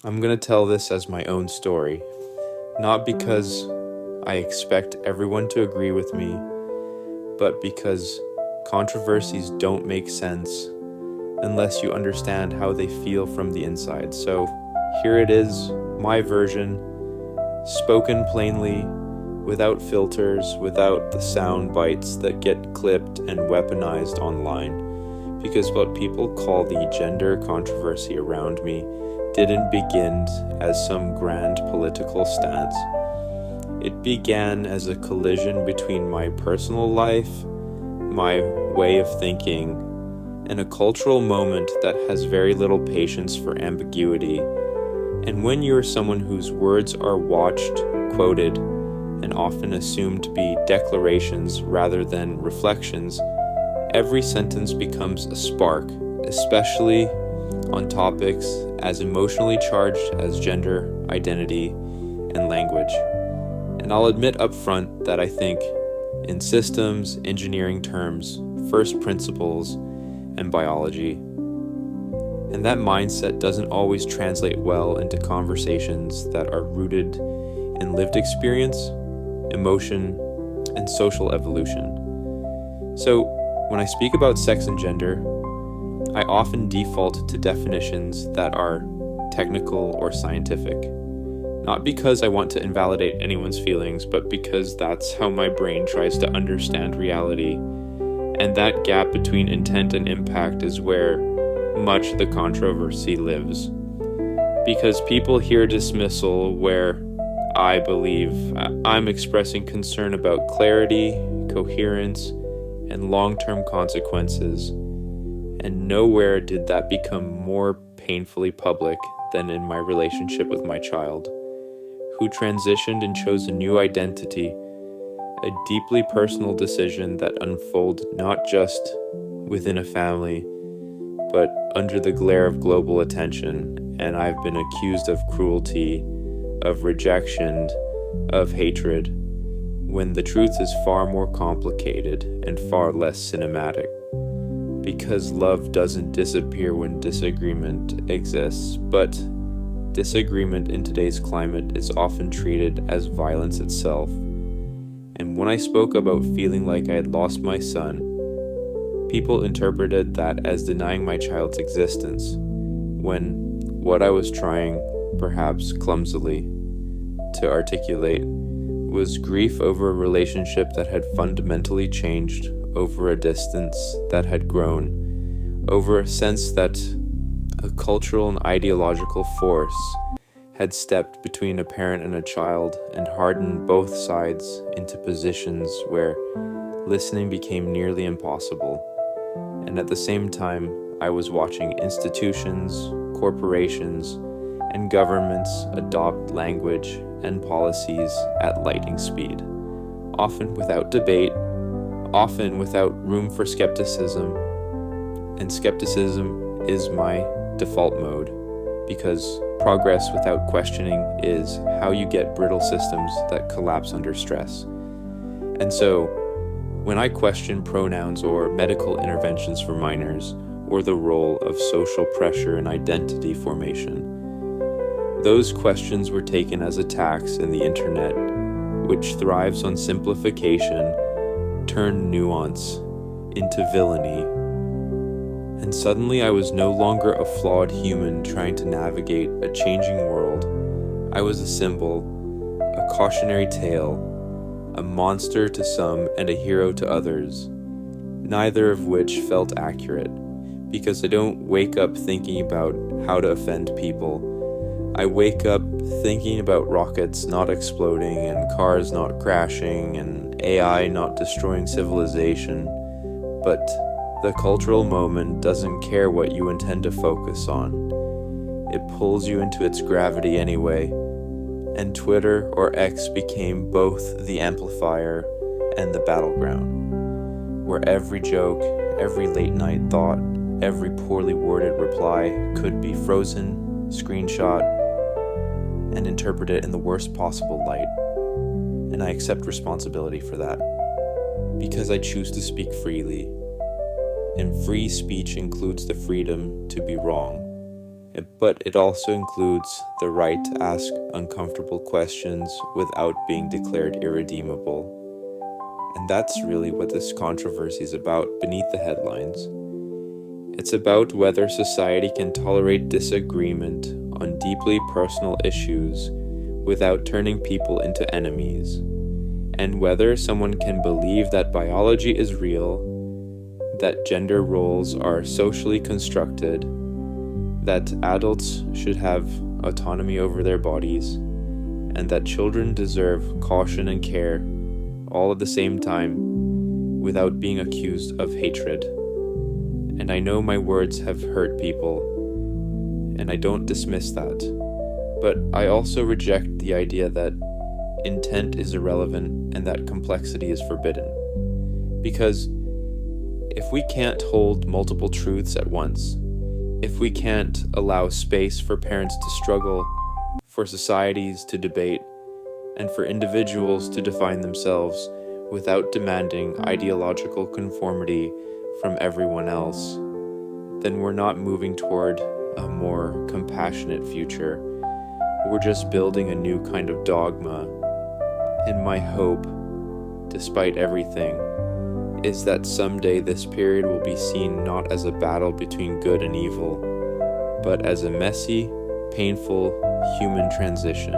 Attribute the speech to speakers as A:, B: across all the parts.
A: I'm going to tell this as my own story, not because I expect everyone to agree with me, but because controversies don't make sense unless you understand how they feel from the inside. So here it is, my version, spoken plainly, without filters, without the sound bites that get clipped and weaponized online. Because what people call the gender controversy around me didn't begin as some grand political stance. It began as a collision between my personal life, my way of thinking, and a cultural moment that has very little patience for ambiguity. And when you're someone whose words are watched, quoted, and often assumed to be declarations rather than reflections, every sentence becomes a spark, especially on topics as emotionally charged as gender, identity, and language. And I'll admit up front that I think in systems, engineering terms, first principles, and biology. And that mindset doesn't always translate well into conversations that are rooted in lived experience, emotion, and social evolution. So, when I speak about sex and gender, I often default to definitions that are technical or scientific. Not because I want to invalidate anyone's feelings, but because that's how my brain tries to understand reality. And that gap between intent and impact is where much of the controversy lives. Because people hear dismissal where I believe I'm expressing concern about clarity, coherence, and long-term consequences. And nowhere did that become more painfully public than in my relationship with my child, who transitioned and chose a new identity, a deeply personal decision that unfolded not just within a family, but under the glare of global attention. And I've been accused of cruelty, of rejection, of hatred, when the truth is far more complicated and far less cinematic. Because love doesn't disappear when disagreement exists, but disagreement in today's climate is often treated as violence itself. And when I spoke about feeling like I had lost my son, people interpreted that as denying my child's existence, when what I was trying, perhaps clumsily, to articulate was grief over a relationship that had fundamentally changed, over a distance that had grown, over a sense that a cultural and ideological force had stepped between a parent and a child and hardened both sides into positions where listening became nearly impossible. And at the same time, I was watching institutions, corporations, and governments adopt language and policies at lightning speed, often without debate, often without room for skepticism. And skepticism is my default mode, because progress without questioning is how you get brittle systems that collapse under stress. And so, when I question pronouns or medical interventions for minors, or the role of social pressure in identity formation, those questions were taken as attacks in the internet, which thrives on simplification, turned nuance into villainy. And suddenly I was no longer a flawed human trying to navigate a changing world. I was a symbol, a cautionary tale, a monster to some and a hero to others, neither of which felt accurate, because I don't wake up thinking about how to offend people. I wake up thinking about rockets not exploding and cars not crashing and AI not destroying civilization. But the cultural moment doesn't care what you intend to focus on. It pulls you into its gravity anyway. And Twitter or X became both the amplifier and the battleground, where every joke, every late night thought, every poorly worded reply could be frozen, screenshot, and interpreted in the worst possible light. And I accept responsibility for that, because I choose to speak freely. And free speech includes the freedom to be wrong. but it also includes the right to ask uncomfortable questions without being declared irredeemable. And that's really what this controversy is about beneath the headlines. It's about whether society can tolerate disagreement on deeply personal issues without turning people into enemies, and whether someone can believe that biology is real, that gender roles are socially constructed, that adults should have autonomy over their bodies, and that children deserve caution and care all at the same time without being accused of hatred. And I know my words have hurt people, and I don't dismiss that, but I also reject the idea that intent is irrelevant and that complexity is forbidden. Because if we can't hold multiple truths at once, if we can't allow space for parents to struggle, for societies to debate, and for individuals to define themselves without demanding ideological conformity from everyone else, then we're not moving toward a more compassionate future. We're just building a new kind of dogma. And my hope, despite everything, is that someday this period will be seen not as a battle between good and evil, but as a messy, painful human transition,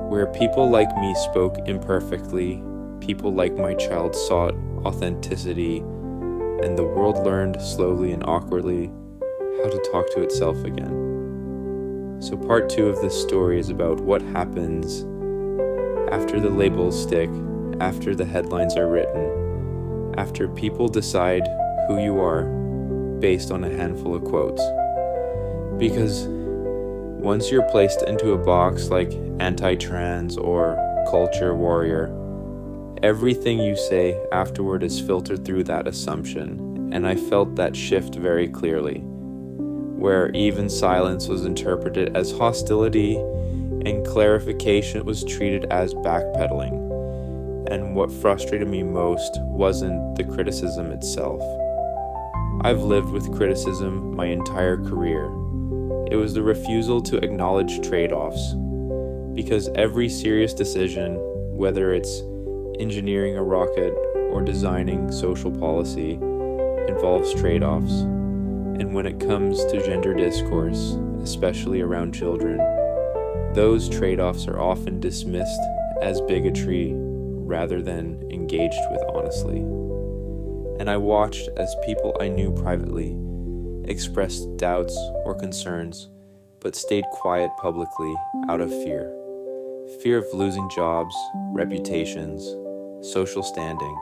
A: where people like me spoke imperfectly, people like my child sought authenticity, and the world learned slowly and awkwardly how to talk to itself again. So part 2 of this story is about what happens after the labels stick, after the headlines are written, after people decide who you are based on a handful of quotes. Because once you're placed into a box like anti-trans or culture warrior, everything you say afterward is filtered through that assumption, and I felt that shift very clearly, where even silence was interpreted as hostility and clarification was treated as backpedaling. And what frustrated me most wasn't the criticism itself. I've lived with criticism my entire career. It was the refusal to acknowledge trade-offs. Because every serious decision, whether it's engineering a rocket or designing social policy, involves trade-offs. And when it comes to gender discourse, especially around children, those trade-offs are often dismissed as bigotry rather than engaged with honestly. And I watched as people I knew privately expressed doubts or concerns, but stayed quiet publicly out of fear. Fear of losing jobs, reputations, social standing.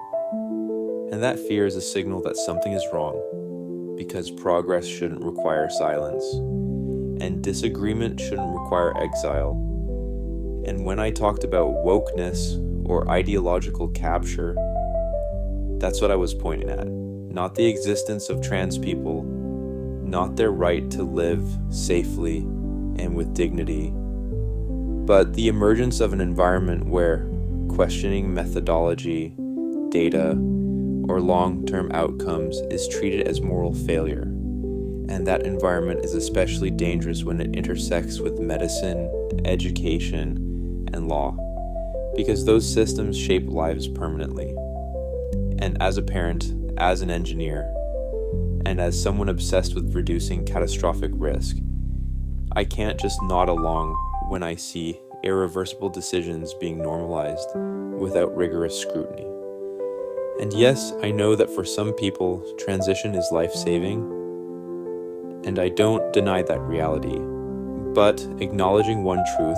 A: And that fear is a signal that something is wrong, because progress shouldn't require silence, and disagreement shouldn't require exile. And when I talked about wokeness or ideological capture, that's what I was pointing at. Not the existence of trans people, not their right to live safely and with dignity, but the emergence of an environment where questioning methodology, data, or long-term outcomes is treated as moral failure. And that environment is especially dangerous when it intersects with medicine, education, and law, because those systems shape lives permanently. And as a parent, as an engineer, and as someone obsessed with reducing catastrophic risk, I can't just nod along when I see irreversible decisions being normalized without rigorous scrutiny. And yes, I know that for some people, transition is life-saving, and I don't deny that reality, but acknowledging one truth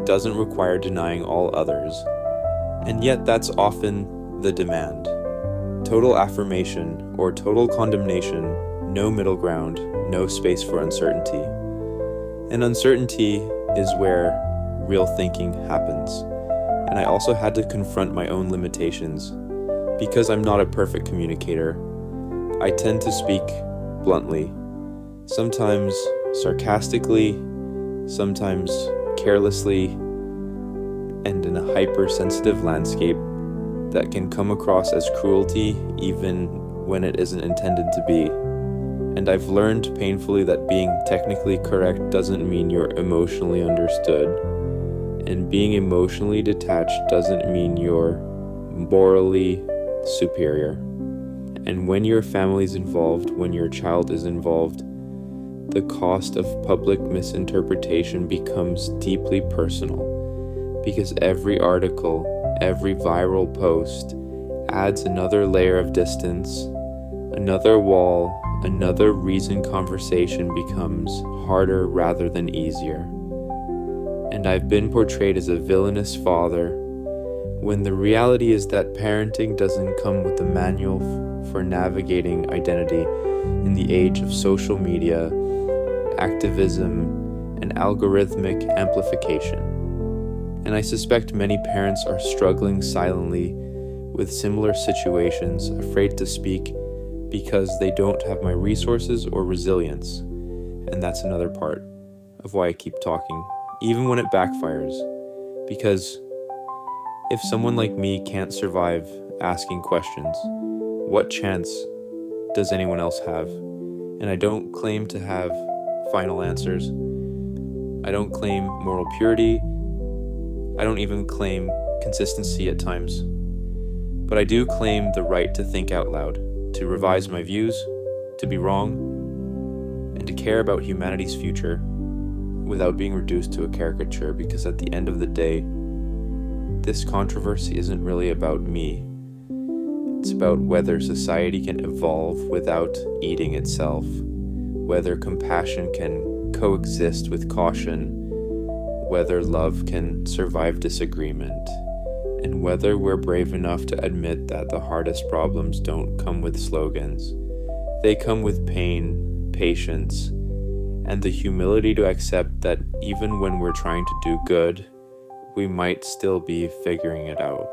A: doesn't require denying all others, and yet that's often the demand. Total affirmation or total condemnation, no middle ground, no space for uncertainty. And uncertainty is where real thinking happens. And I also had to confront my own limitations. Because I'm not a perfect communicator, I tend to speak bluntly, sometimes sarcastically, sometimes carelessly, and in a hypersensitive landscape that can come across as cruelty even when it isn't intended to be. And I've learned painfully that being technically correct doesn't mean you're emotionally understood. And being emotionally detached doesn't mean you're morally superior. And when your family's involved, when your child is involved, the cost of public misinterpretation becomes deeply personal, because every article, every viral post adds another layer of distance, another wall, another reason conversation becomes harder rather than easier. And I've been portrayed as a villainous father, when the reality is that parenting doesn't come with a manual for navigating identity in the age of social media, activism, and algorithmic amplification. And I suspect many parents are struggling silently with similar situations, afraid to speak because they don't have my resources or resilience. And that's another part of why I keep talking, even when it backfires. Because if someone like me can't survive asking questions, what chance does anyone else have? And I don't claim to have final answers. I don't claim moral purity. I don't even claim consistency at times. But I do claim the right to think out loud, to revise my views, to be wrong, and to care about humanity's future without being reduced to a caricature, because at the end of the day, this controversy isn't really about me. It's about whether society can evolve without eating itself, whether compassion can coexist with caution, whether love can survive disagreement, and whether we're brave enough to admit that the hardest problems don't come with slogans. They come with pain, patience, and the humility to accept that even when we're trying to do good, we might still be figuring it out.